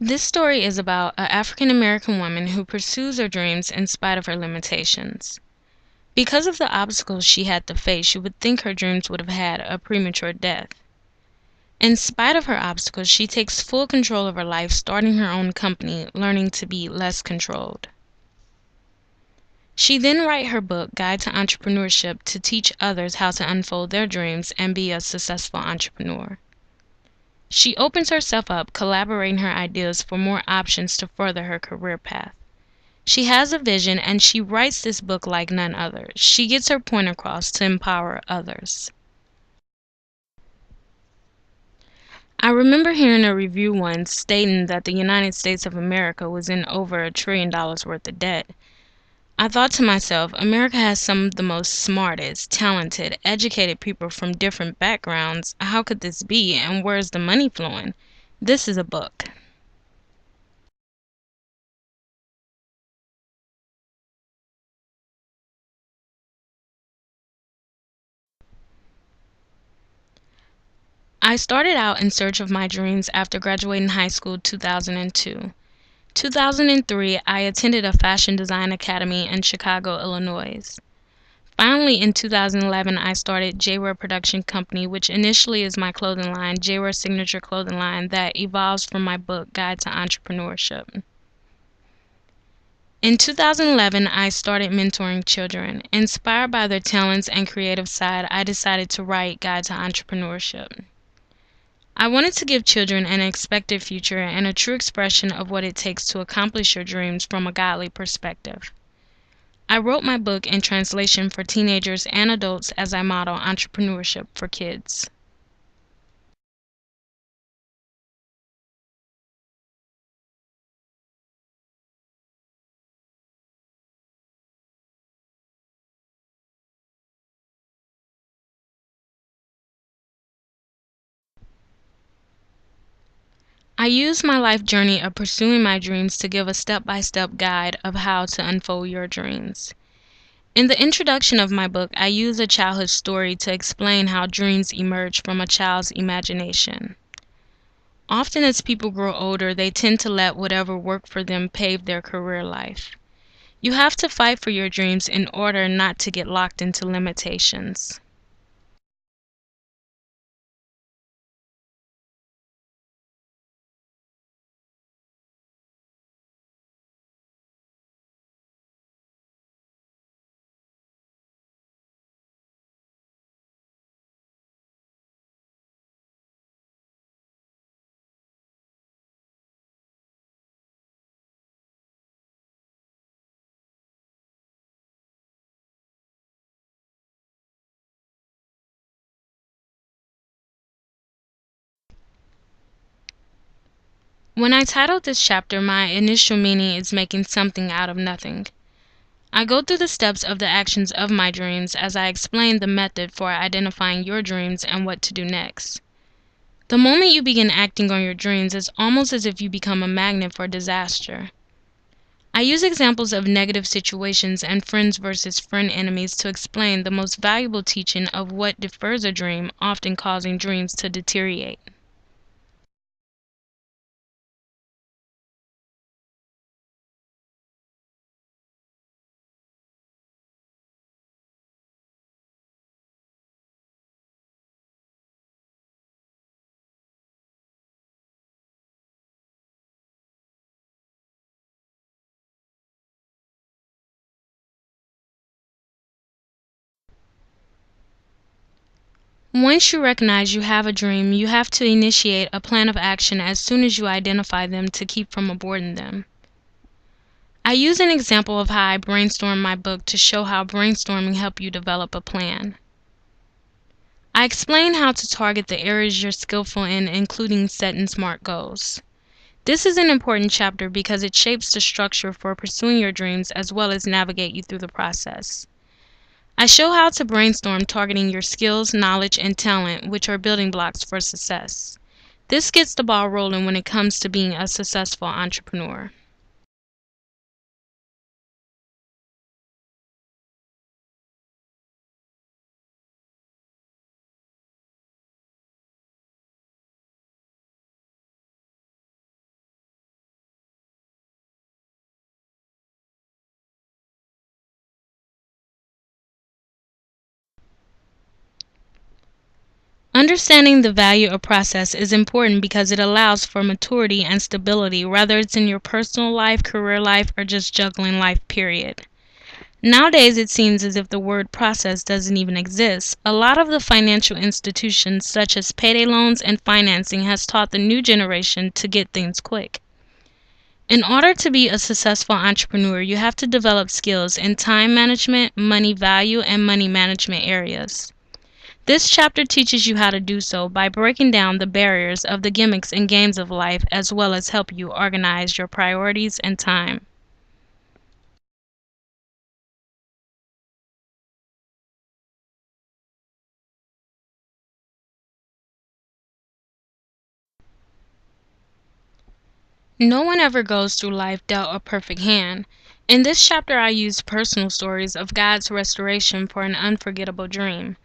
This story is about an African American woman who pursues her dreams in spite of her limitations. Because of the obstacles she had to face, you would think her dreams would have had a premature death. In spite of her obstacles, she takes full control of her life, starting her own company, learning to be less controlled. She then writes her book, Guide to Entrepreneurship, to teach others how to unfold their dreams and be a successful entrepreneur. She opens herself up, collaborating her ideas for more options to further her career path. She has a vision, and she writes this book like none other. She gets her point across to empower others. I remember hearing a review once stating that the United States of America was in over $1 trillion worth of debt. I thought to myself, America has some of the most smartest, talented, educated people from different backgrounds. How could this be, and where's the money flowing? This is a book. I started out in search of my dreams after graduating high school 2002. 2003, I attended a fashion design academy in Chicago, Illinois. Finally, in 2011, I started Ware production company, which initially is my clothing line, Ware signature clothing line that evolves from my book, Guide to Entrepreneurship. In 2011, I started mentoring children. Inspired by their talents and creative side, I decided to write Guide to Entrepreneurship. I wanted to give children an expected future and a true expression of what it takes to accomplish your dreams from a godly perspective. I wrote my book in translation for teenagers and adults as I model entrepreneurship for kids. I use my life journey of pursuing my dreams to give a step-by-step guide of how to unfold your dreams. In the introduction of my book, I use a childhood story to explain how dreams emerge from a child's imagination. Often as people grow older, they tend to let whatever worked for them pave their career life. You have to fight for your dreams in order not to get locked into limitations. When I titled this chapter, my initial meaning is making something out of nothing. I go through the steps of the actions of my dreams as I explain the method for identifying your dreams and what to do next. The moment you begin acting on your dreams, it's almost as if you become a magnet for disaster. I use examples of negative situations and friends versus friend enemies to explain the most valuable teaching of what defers a dream, often causing dreams to deteriorate. Once you recognize you have a dream, you have to initiate a plan of action as soon as you identify them to keep from aborting them. I use an example of how I brainstorm my book to show how brainstorming helps you develop a plan. I explain how to target the areas you're skillful in, including setting SMART goals. This is an important chapter because it shapes the structure for pursuing your dreams as well as navigate you through the process. I show how to brainstorm targeting your skills, knowledge, and talent, which are building blocks for success. This gets the ball rolling when it comes to being a successful entrepreneur. Understanding the value of process is important because it allows for maturity and stability, whether it's in your personal life, career life, or just juggling life, period. Nowadays, it seems as if the word process doesn't even exist. A lot of the financial institutions, such as payday loans and financing, has taught the new generation to get things quick. In order to be a successful entrepreneur, you have to develop skills in time management, money value, and money management areas. This chapter teaches you how to do so by breaking down the barriers of the gimmicks and games of life, as well as help you organize your priorities and time. No one ever goes through life dealt a perfect hand. In this chapter, I used personal stories of God's restoration for an unforgettable dream.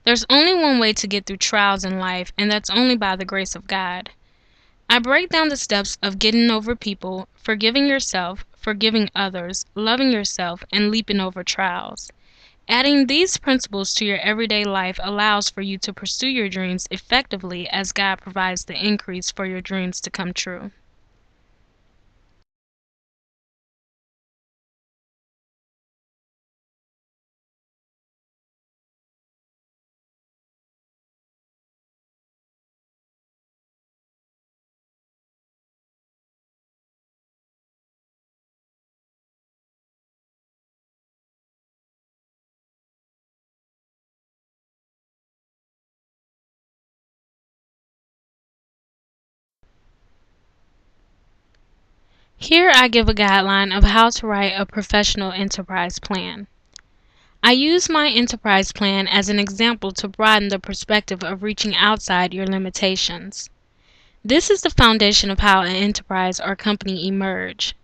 There's only one way to get through trials in life, and that's only by the grace of God. I break down the steps of getting over people, forgiving yourself, forgiving others, loving yourself, and leaping over trials. Adding these principles to your everyday life allows for you to pursue your dreams effectively as God provides the increase for your dreams to come true. Here I give a guideline of how to write a professional enterprise plan. I use my enterprise plan as an example to broaden the perspective of reaching outside your limitations. This is the foundation of how an enterprise or company emerge.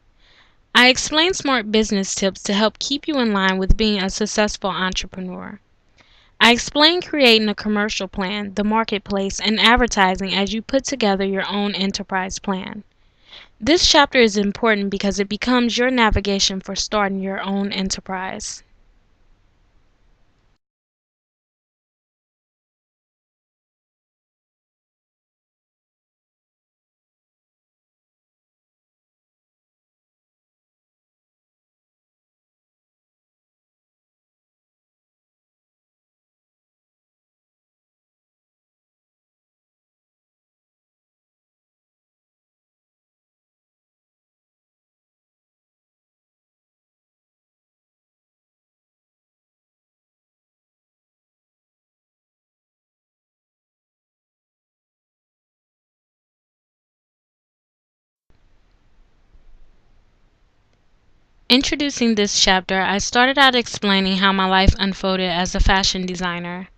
I explain smart business tips to help keep you in line with being a successful entrepreneur. I explain creating a commercial plan, the marketplace, and advertising as you put together your own enterprise plan. This chapter is important because it becomes your navigation for starting your own enterprise. Introducing this chapter, I started out explaining how my life unfolded as a fashion designer.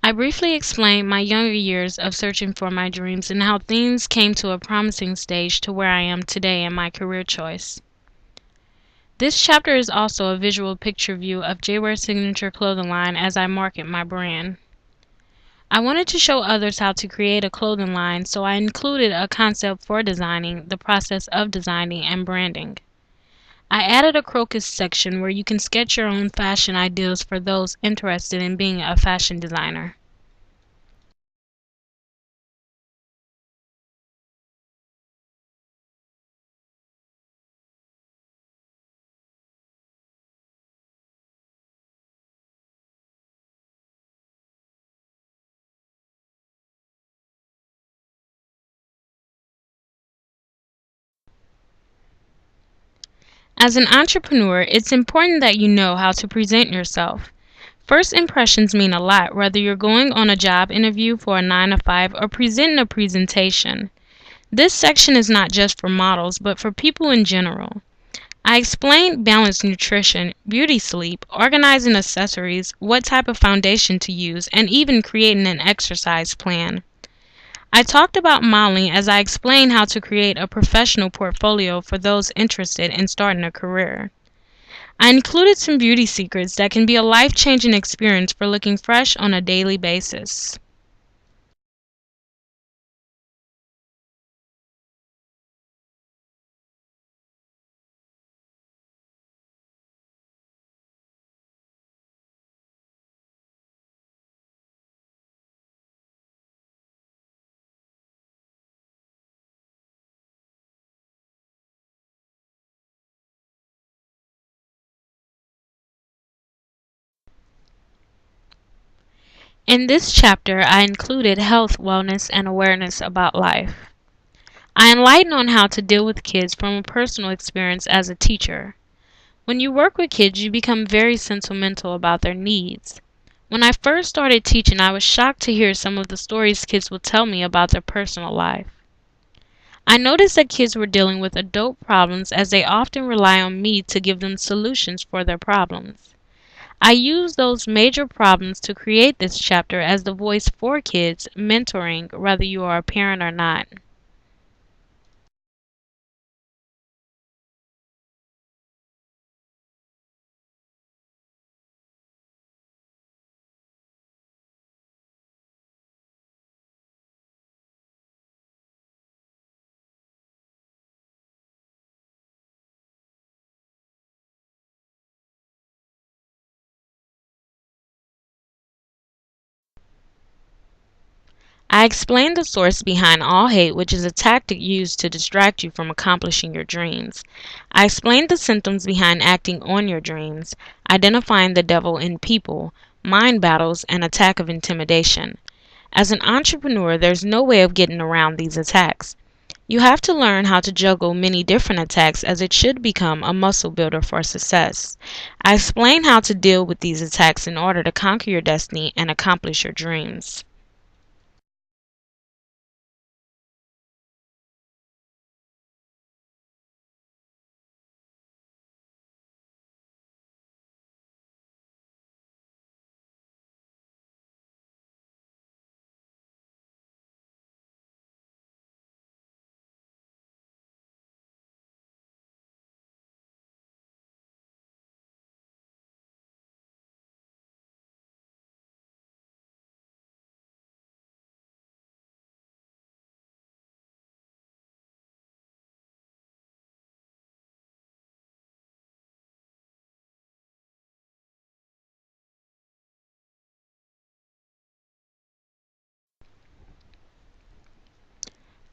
I briefly explained my younger years of searching for my dreams and how things came to a promising stage to where I am today in my career choice. This chapter is also a visual picture view of Ware's signature clothing line as I market my brand. I wanted to show others how to create a clothing line, so I included a concept for designing, the process of designing, and branding. I added a crocus section where you can sketch your own fashion ideas for those interested in being a fashion designer. As an entrepreneur, it's important that you know how to present yourself. First impressions mean a lot, whether you're going on a job interview for a 9 to 5 or presenting a presentation. This section is not just for models, but for people in general. I explained balanced nutrition, beauty sleep, organizing accessories, what type of foundation to use, and even creating an exercise plan. I talked about modeling as I explained how to create a professional portfolio for those interested in starting a career. I included some beauty secrets that can be a life-changing experience for looking fresh on a daily basis. In this chapter, I included health, wellness, and awareness about life. I enlighten on how to deal with kids from a personal experience as a teacher. When you work with kids, you become very sentimental about their needs. When I first started teaching, I was shocked to hear some of the stories kids would tell me about their personal life. I noticed that kids were dealing with adult problems as they often rely on me to give them solutions for their problems. I use those major problems to create this chapter as the voice for kids, mentoring whether you are a parent or not. I explained the source behind all hate, which is a tactic used to distract you from accomplishing your dreams. I explained the symptoms behind acting on your dreams, identifying the devil in people, mind battles, and attack of intimidation. As an entrepreneur, there's no way of getting around these attacks. You have to learn how to juggle many different attacks as it should become a muscle builder for success. I explain how to deal with these attacks in order to conquer your destiny and accomplish your dreams.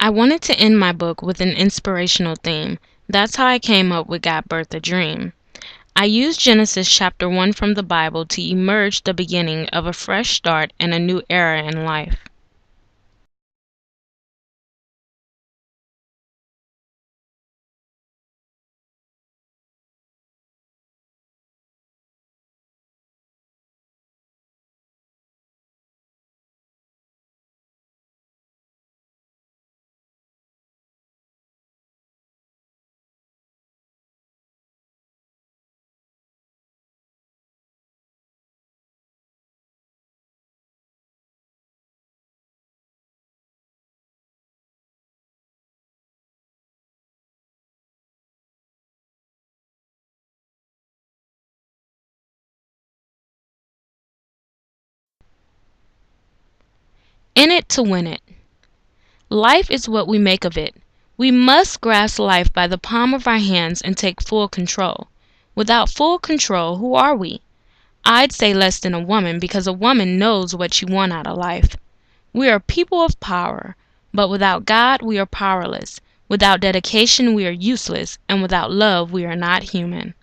I wanted to end my book with an inspirational theme. That's how I came up with God Birth a Dream. I used Genesis chapter 1 from the Bible to emerge the beginning of a fresh start and a new era in life. In it to win it. Life is what we make of it. We must grasp life by the palm of our hands and take full control. Without full control, who are we? I'd say less than a woman because a woman knows what she wants out of life. We are people of power, but without God we are powerless. Without dedication we are useless, and without love we are not human.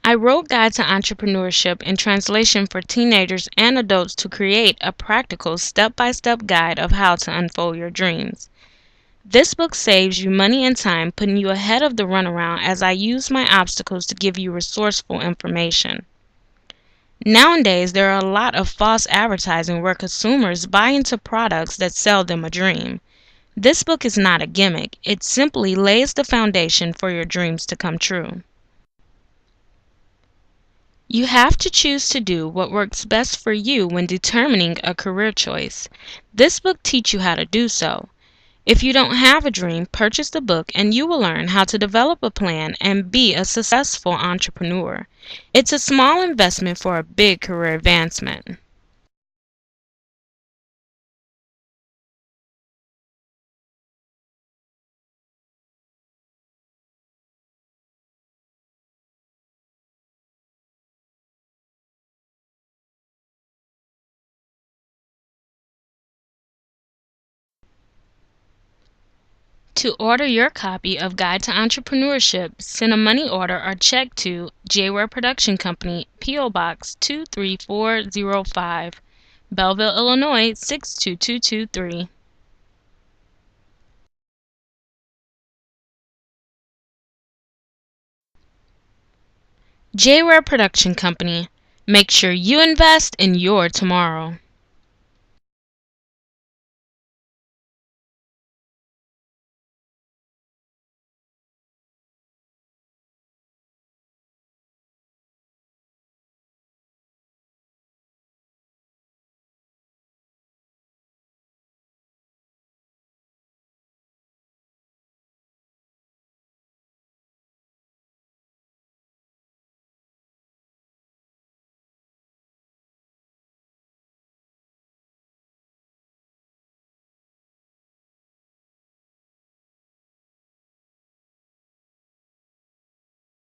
I wrote Guide to Entrepreneurship in translation for teenagers and adults to create a practical step-by-step guide of how to unfold your dreams. This book saves you money and time, putting you ahead of the runaround as I use my obstacles to give you resourceful information. Nowadays, there are a lot of false advertising where consumers buy into products that sell them a dream. This book is not a gimmick. It simply lays the foundation for your dreams to come true. You have to choose to do what works best for you when determining a career choice. This book teaches you how to do so. If you don't have a dream, purchase the book and you will learn how to develop a plan and be a successful entrepreneur. It's a small investment for a big career advancement. To order your copy of Guide to Entrepreneurship, send a money order or check to Ware Production Company, P.O. Box 23405, Belleville, Illinois 62223. Ware Production Company. Make sure you invest in your tomorrow.